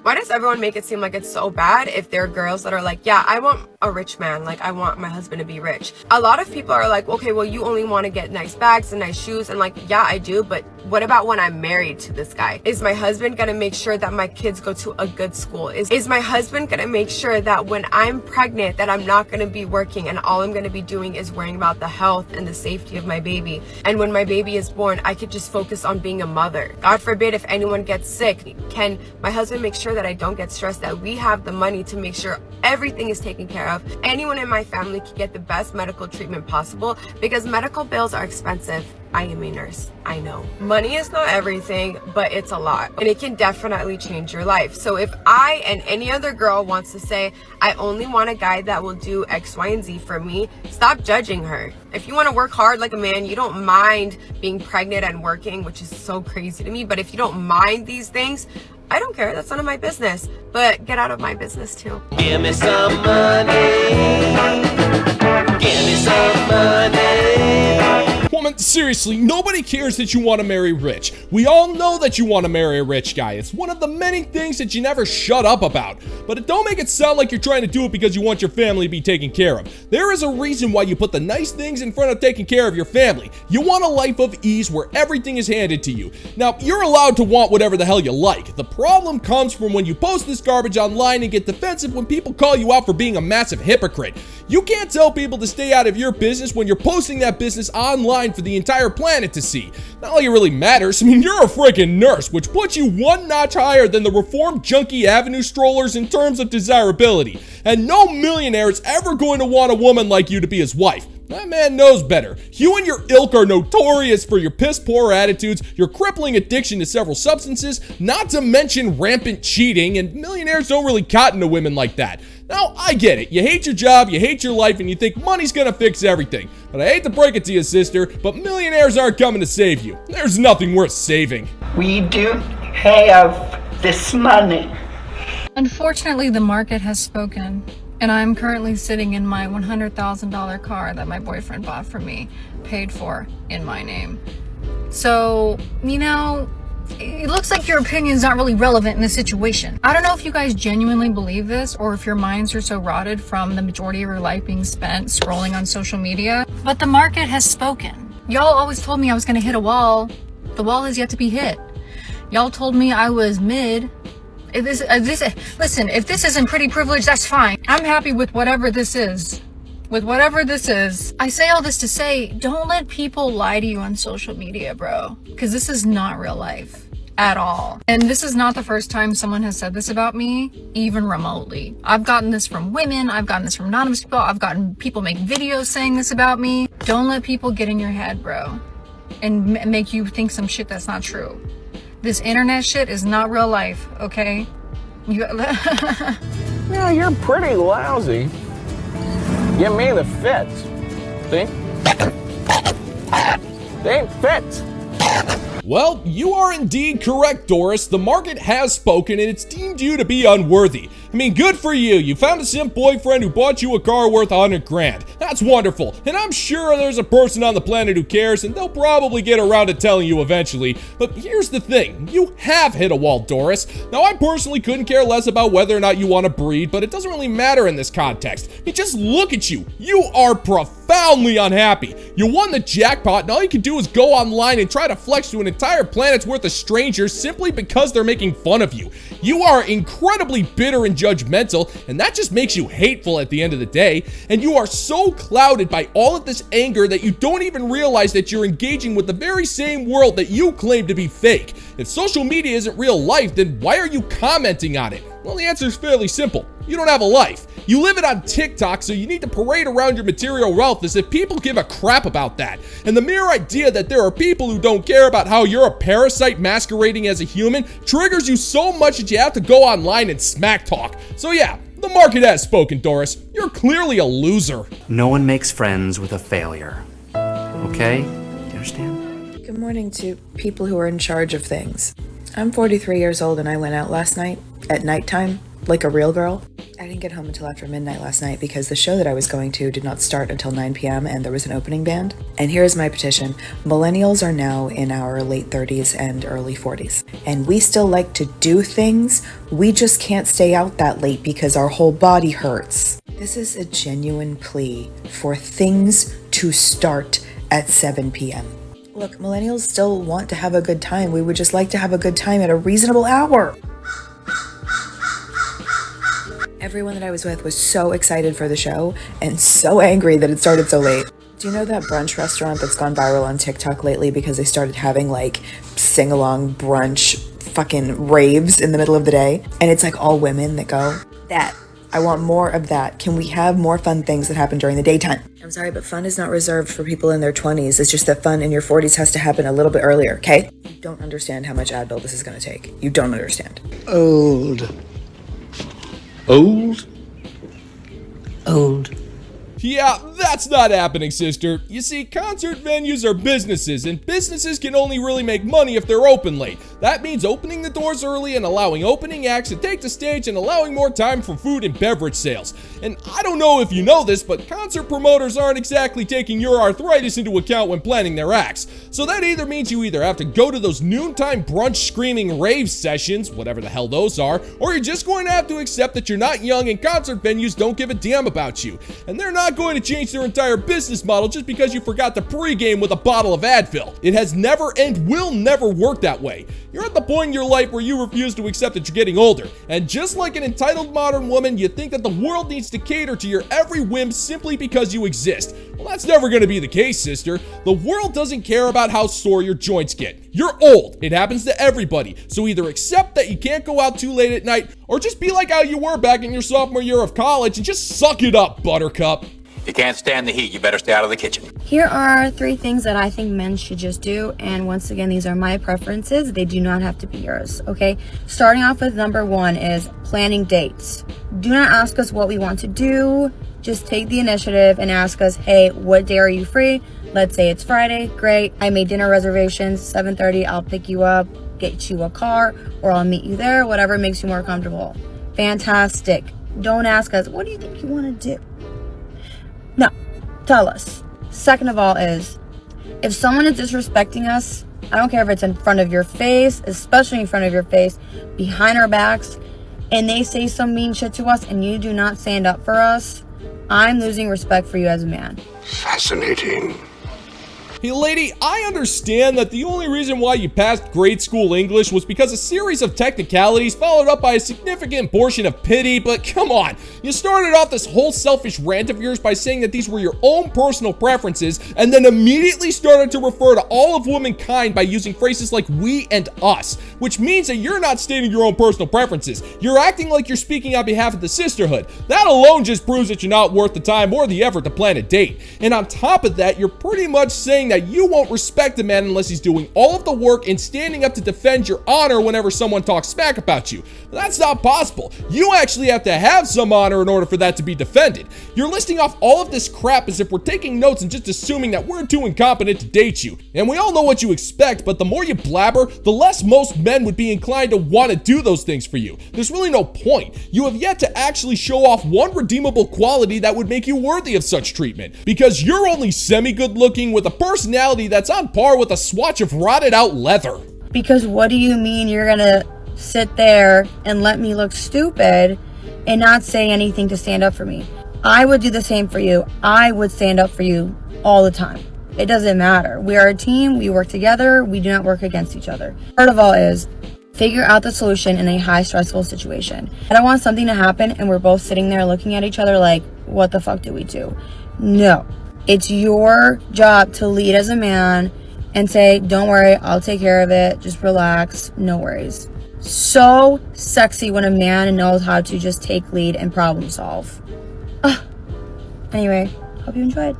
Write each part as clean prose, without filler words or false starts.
Why does everyone make it seem like it's so bad if there are girls that are like, yeah, I want a rich man, like I want my husband to be rich? A lot of people are like, okay, well, you only want to get nice bags and nice shoes, and like, yeah, I do, but what about when I'm married to this guy? Is my husband gonna make sure that my kids go to a good school? Is my husband gonna make sure that when I'm pregnant that I'm not gonna be working and all I'm gonna be doing is worrying about the health and the safety of my baby? And when my baby is born, I could just focus on being a mother. God forbid if anyone gets sick, can my husband make sure that I don't get stressed, that we have the money to make sure everything is taken care of? Anyone in my family can get the best medical treatment possible, because medical bills are expensive. I am a nurse, I know. Money is not everything, but it's a lot, and it can definitely change your life. So if I and any other girl wants to say, I only want a guy that will do X, Y, and Z for me, stop judging her. If you want to work hard like a man, you don't mind being pregnant and working, which is so crazy to me, but if you don't mind these things, I don't care, that's none of my business, but get out of my business too. Give me some money. Give me some money. Woman, seriously, nobody cares that you want to marry rich. We all know that you want to marry a rich guy. It's one of the many things that you never shut up about. But don't make it sound like you're trying to do it because you want your family to be taken care of. There is a reason why you put the nice things in front of taking care of your family. You want a life of ease where everything is handed to you. Now, you're allowed to want whatever the hell you like. The problem comes from when you post this garbage online and get defensive when people call you out for being a massive hypocrite. You can't tell people to stay out of your business when you're posting that business online for the entire planet to see. Not like it really matters. I mean, you're a freaking nurse, which puts you one notch higher than the reformed Junkie Avenue strollers in terms of desirability. And no millionaire is ever going to want a woman like you to be his wife. That man knows better. You and your ilk are notorious for your piss-poor attitudes, your crippling addiction to several substances, not to mention rampant cheating, and millionaires don't really cotton to women like that. Now, I get it. You hate your job, you hate your life, and you think money's gonna fix everything. But I hate to break it to you, sister, but millionaires aren't coming to save you. There's nothing worth saving. We do have this money. Unfortunately, the market has spoken, and I'm currently sitting in my $100,000 car that my boyfriend bought for me, paid for in my name. So, you know, it looks like your opinion's not really relevant in this situation. I don't know if you guys genuinely believe this, or if your minds are so rotted from the majority of your life being spent scrolling on social media, but the market has spoken. Y'all always told me I was gonna hit a wall. The wall has yet to be hit. Y'all told me I was mid. Listen, if this isn't pretty privilege, that's fine. I'm happy with whatever this is. I say all this to say, don't let people lie to you on social media, bro. Because this is not real life at all. And this is not the first time someone has said this about me, even remotely. I've gotten this from women. I've gotten this from anonymous people. I've gotten people make videos saying this about me. Don't let people get in your head, bro, and make you think some shit that's not true. This internet shit is not real life, okay? Yeah, you're pretty lousy. Give me the fits. See? They ain't fits. Well, you are indeed correct, Doris. The market has spoken and it's deemed you to be unworthy. I mean, good for you. You found a simp boyfriend who bought you a car worth $100,000. That's wonderful. And I'm sure there's a person on the planet who cares, and they'll probably get around to telling you eventually. But here's the thing. You have hit a wall, Doris. Now, I personally couldn't care less about whether or not you want to breed, but it doesn't really matter in this context. I mean, just look at you. You are profoundly unhappy. You won the jackpot, and all you can do is go online and try to flex to an entire planet's worth of strangers simply because they're making fun of you. You are incredibly bitter and judgmental, and that just makes you hateful at the end of the day. And you are so clouded by all of this anger that you don't even realize that you're engaging with the very same world that you claim to be fake. If social media isn't real life, then why are you commenting on it? Well, the answer is fairly simple. You don't have a life. You live it on TikTok, so you need to parade around your material wealth as if people give a crap about that. And the mere idea that there are people who don't care about how you're a parasite masquerading as a human triggers you so much that you have to go online and smack talk. So yeah, the market has spoken, Doris. You're clearly a loser. No one makes friends with a failure. Okay? You understand? Good morning to people who are in charge of things. I'm 43 years old and I went out last night at nighttime like a real girl. I I didn't get home until after midnight last night because the show that I was going to did not start until 9 p.m. and there was an opening band. And here's my petition. Millennials are now in our late 30s and early 40s. And we still like to do things. We just can't stay out that late because our whole body hurts. This is a genuine plea for things to start at 7 p.m. Look, millennials still want to have a good time. We would just like to have a good time at a reasonable hour. Everyone that I was with was so excited for the show and so angry that it started so late. Do you know that brunch restaurant that's gone viral on TikTok lately because they started having like sing-along brunch fucking raves in the middle of the day? And it's like all women that go. I want more of that. Can we have more fun things that happen during the daytime? I'm sorry, but fun is not reserved for people in their 20s. It's just that fun in your 40s has to happen a little bit earlier, okay? You don't understand how much Advil this is going to take. You don't understand. Old. Yeah, that's not happening, sister. You see, concert venues are businesses, and businesses can only really make money if they're open late. That means opening the doors early and allowing opening acts to take the stage and allowing more time for food and beverage sales. And I don't know if you know this, but concert promoters aren't exactly taking your arthritis into account when planning their acts. So that either means you either have to go to those noontime brunch screaming rave sessions, whatever the hell those are, or you're just going to have to accept that you're not young and concert venues don't give a damn about you. And they're not going to change their entire business model just because you forgot to pregame with a bottle of Advil. It has never and will never work that way. You're at the point in your life where you refuse to accept that you're getting older. And just like an entitled modern woman, you think that the world needs to cater to your every whim simply because you exist. Well, that's never going to be the case, sister. The world doesn't care about how sore your joints get. You're old. It happens to everybody. So either accept that you can't go out too late at night, or just be like how you were back in your sophomore year of college and just suck it up, buttercup. If you can't stand the heat, you better stay out of the kitchen. Here are 3 things that I think men should just do. And once again, these are my preferences. They do not have to be yours, okay? Starting off with number 1 is planning dates. Do not ask us what we want to do. Just take the initiative and ask us, hey, what day are you free? Let's say it's Friday. Great. I made dinner reservations, 7:30. I'll pick you up, get you a car, or I'll meet you there, whatever makes you more comfortable. Fantastic. Don't ask us, what do you think you want to do? No, tell us. Second of all is, if someone is disrespecting us, I don't care if it's in front of your face, especially in front of your face, behind our backs, and they say some mean shit to us and you do not stand up for us, I'm losing respect for you as a man. Fascinating. Hey lady, I understand that the only reason why you passed grade school English was because a series of technicalities followed up by a significant portion of pity, but come on. You started off this whole selfish rant of yours by saying that these were your own personal preferences, and then immediately started to refer to all of womankind by using phrases like we and us, which means that you're not stating your own personal preferences. You're acting like you're speaking on behalf of the sisterhood. That alone just proves that you're not worth the time or the effort to plan a date. And on top of that, you're pretty much saying that you won't respect a man unless he's doing all of the work and standing up to defend your honor whenever someone talks smack about you. That's not possible. You actually have to have some honor in order for that to be defended. You're listing off all of this crap as if we're taking notes and just assuming that we're too incompetent to date you. And we all know what you expect, but the more you blabber, the less most men would be inclined to want to do those things for you. There's really no point. You have yet to actually show off one redeemable quality that would make you worthy of such treatment, because you're only semi-good looking with a personality that's on par with a swatch of rotted out leather. Because what do you mean you're gonna sit there and let me look stupid and not say anything to stand up for me? I would do the same for you. I would stand up for you all the time. It doesn't matter. We are a team. We work together. We do not work against each other. Third of all is, figure out the solution in a high stressful situation. I don't want something to happen and we're both sitting there looking at each other like, what the fuck do we do? No. It's your job to lead as a man and say, don't worry, I'll take care of it. Just relax. No worries. So sexy when a man knows how to just take lead and problem solve. Anyway, hope you enjoyed.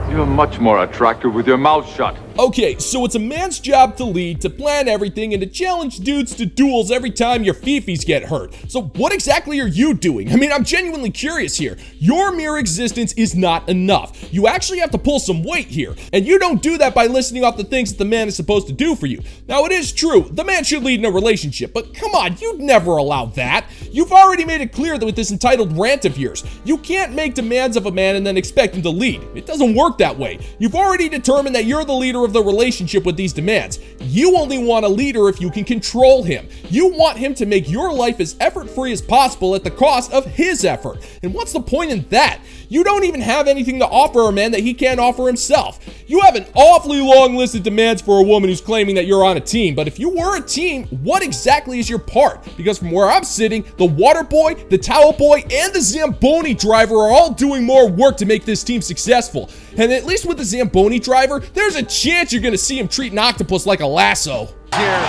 You're much more attractive with your mouth shut. Okay, so it's a man's job to lead, to plan everything, and to challenge dudes to duels every time your fifis get hurt. So what exactly are you doing? I mean, I'm genuinely curious here. Your mere existence is not enough. You actually have to pull some weight here, and you don't do that by listing off the things that the man is supposed to do for you. Now, it is true, the man should lead in a relationship, but come on, you'd never allow that. You've already made it clear that with this entitled rant of yours, you can't make demands of a man and then expect him to lead. It doesn't work that way. You've already determined that you're the leader of the relationship with these demands. You only want a leader if you can control him. You want him to make your life as effort-free as possible at the cost of his effort. And what's the point in that? You don't even have anything to offer a man that he can't offer himself. You have an awfully long list of demands for a woman who's claiming that you're on a team, but if you were a team, what exactly is your part? Because from where I'm sitting, the water boy, the towel boy, and the Zamboni driver are all doing more work to make this team successful. And at least with the Zamboni driver, there's a chance you're gonna see him treat an octopus like a lasso. Here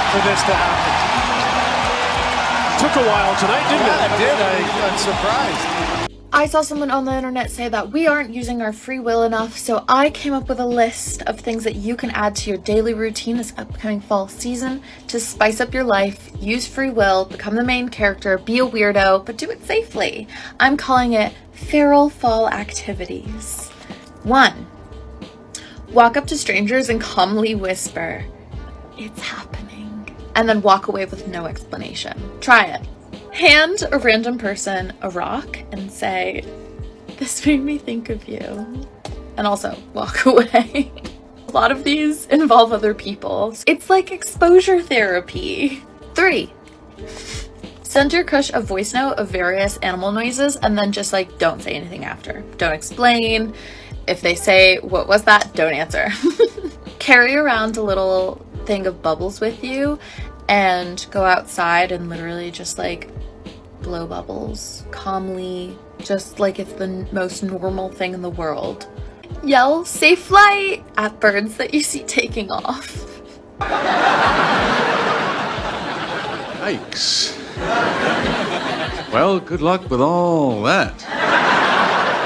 for this to happen. Took a while tonight, didn't it? Yeah, it did. I'm surprised. I saw someone on the internet say that we aren't using our free will enough, so I came up with a list of things that you can add to your daily routine this upcoming fall season to spice up your life, use free will, become the main character, be a weirdo, but do it safely. I'm calling it Feral Fall Activities. 1. Walk up to strangers and calmly whisper, "It's happening," and then walk away with no explanation. Try it. Hand a random person a rock and say, "This made me think of you," and also walk away. A lot of these involve other people. It's like exposure therapy. 3. Send your crush a voice note of various animal noises and then just like don't say anything after. Don't explain. If they say, "What was that?" don't answer. Carry around a little thing of bubbles with you and go outside and literally just like blow bubbles calmly, just like it's the most normal thing in the world. Yell "safe flight" at birds that you see taking off. Yikes. Well, good luck with all that.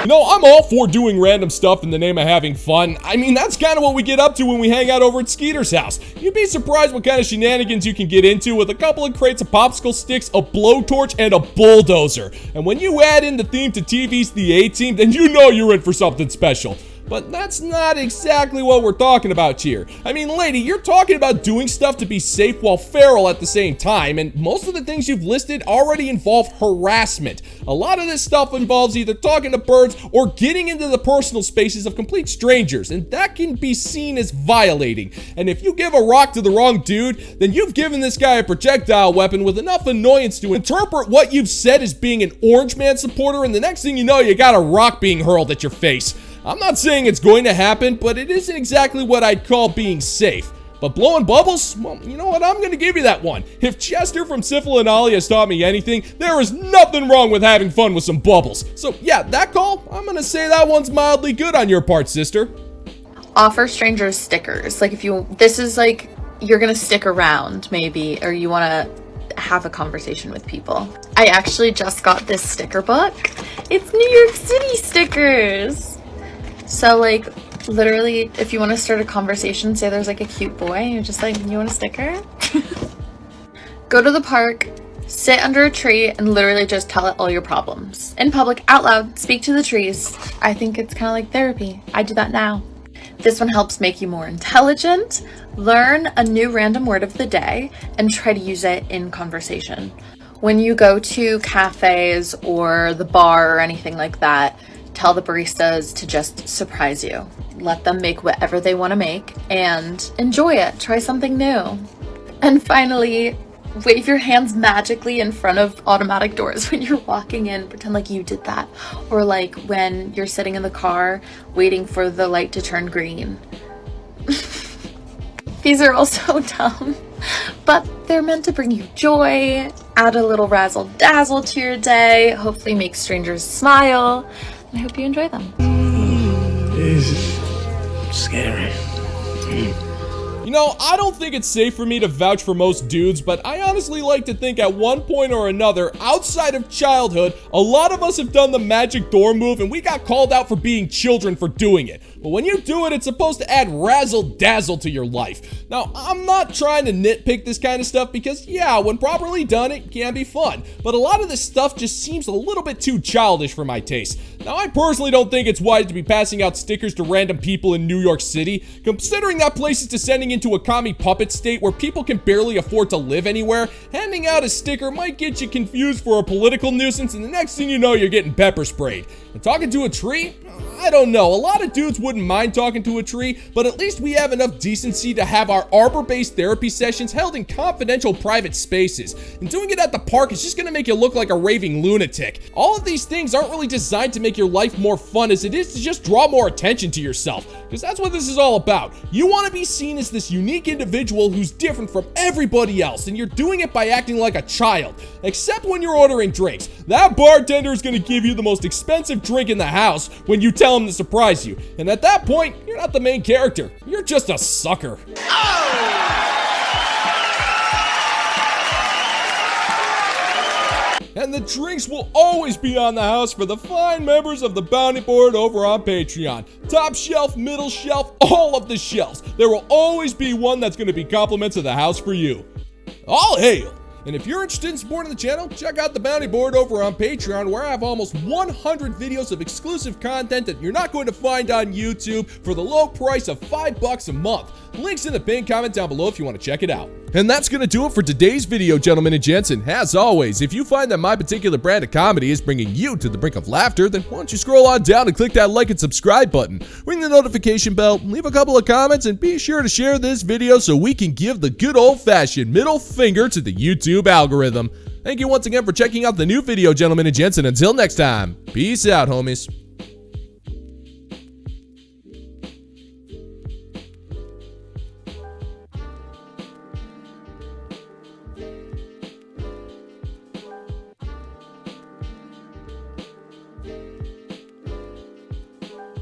You know, I'm all for doing random stuff in the name of having fun. I mean, that's kind of what we get up to when we hang out over at Skeeter's house. You'd be surprised what kind of shenanigans you can get into with a couple of crates of popsicle sticks, a blowtorch, and a bulldozer. And when you add in the theme to TV's The A-Team, then you know you're in for something special. But that's not exactly what we're talking about here. I mean, lady, you're talking about doing stuff to be safe while feral at the same time, and most of the things you've listed already involve harassment. A lot of this stuff involves either talking to birds or getting into the personal spaces of complete strangers, and that can be seen as violating. And if you give a rock to the wrong dude, then you've given this guy a projectile weapon with enough annoyance to interpret what you've said as being an Orange Man supporter, and the next thing you know, you got a rock being hurled at your face. I'm not saying it's going to happen, but it isn't exactly what I'd call being safe. But blowing bubbles? Well, you know what? I'm going to give you that one. If Chester from Syphil and Ollie has taught me anything, there is nothing wrong with having fun with some bubbles. So yeah, that call, I'm going to say that one's mildly good on your part, sister. Offer strangers stickers. Like if this is like, you're going to stick around maybe, or you want to have a conversation with people. I actually just got this sticker book. It's New York City stickers. So like literally if you want to start a conversation, say there's like a cute boy and you're just like, "You want a sticker?" Go to the park, sit under a tree and literally just tell it all your problems. In public, out loud, speak to the trees. I think it's kind of like therapy. I do that now. This one helps make you more intelligent, learn a new random word of the day, and try to use it in conversation. When you go to cafes or the bar or anything like that, tell the baristas to just surprise you. Let them make whatever they want to make and enjoy it. Try something new. And finally, wave your hands magically in front of automatic doors when you're walking in. Pretend like you did that. Or like when you're sitting in the car waiting for the light to turn green. These are all so dumb, but they're meant to bring you joy, add a little razzle dazzle to your day, hopefully make strangers smile. I hope you enjoy them. Jesus. Scary. You know, I don't think it's safe for me to vouch for most dudes, but I honestly like to think at one point or another, outside of childhood, a lot of us have done the magic door move and we got called out for being children for doing it. But when you do it, it's supposed to add razzle-dazzle to your life. Now, I'm not trying to nitpick this kind of stuff because, yeah, when properly done, it can be fun. But a lot of this stuff just seems a little bit too childish for my taste. Now, I personally don't think it's wise to be passing out stickers to random people in New York City, considering that place is descending into a commie puppet state where people can barely afford to live anywhere. Handing out a sticker might get you confused for a political nuisance, and the next thing you know, you're getting pepper sprayed. And talking to a tree? I don't know. A lot of dudes wouldn't mind talking to a tree, but at least we have enough decency to have our arbor-based therapy sessions held in confidential private spaces. And doing it at the park is just gonna make you look like a raving lunatic. All of these things aren't really designed to make your life more fun as it is to just draw more attention to yourself, because that's what this is all about. You want to be seen as this unique individual who's different from everybody else, and you're doing it by acting like a child. Except when you're ordering drinks. That bartender is gonna give you the most expensive drink in the house when you tell him to surprise you. And at that point, you're not the main character. You're just a sucker. And the drinks will always be on the house for the fine members of the bounty board over on Patreon. Top shelf, middle shelf, all of the shelves. There will always be one that's going to be compliments of the house for you. All hail! And if you're interested in supporting the channel, check out the bounty board over on Patreon, where I have almost 100 videos of exclusive content that you're not going to find on YouTube for the low price of $5 a month. Links in the pinned comment down below if you want to check it out. And that's going to do it for today's video, gentlemen and gents. And as always, if you find that my particular brand of comedy is bringing you to the brink of laughter, then why don't you scroll on down and click that like and subscribe button, ring the notification bell, leave a couple of comments, and be sure to share this video so we can give the good old-fashioned middle finger to the YouTube algorithm. Thank you once again for checking out the new video, gentlemen and gents, and until next time, peace out, homies.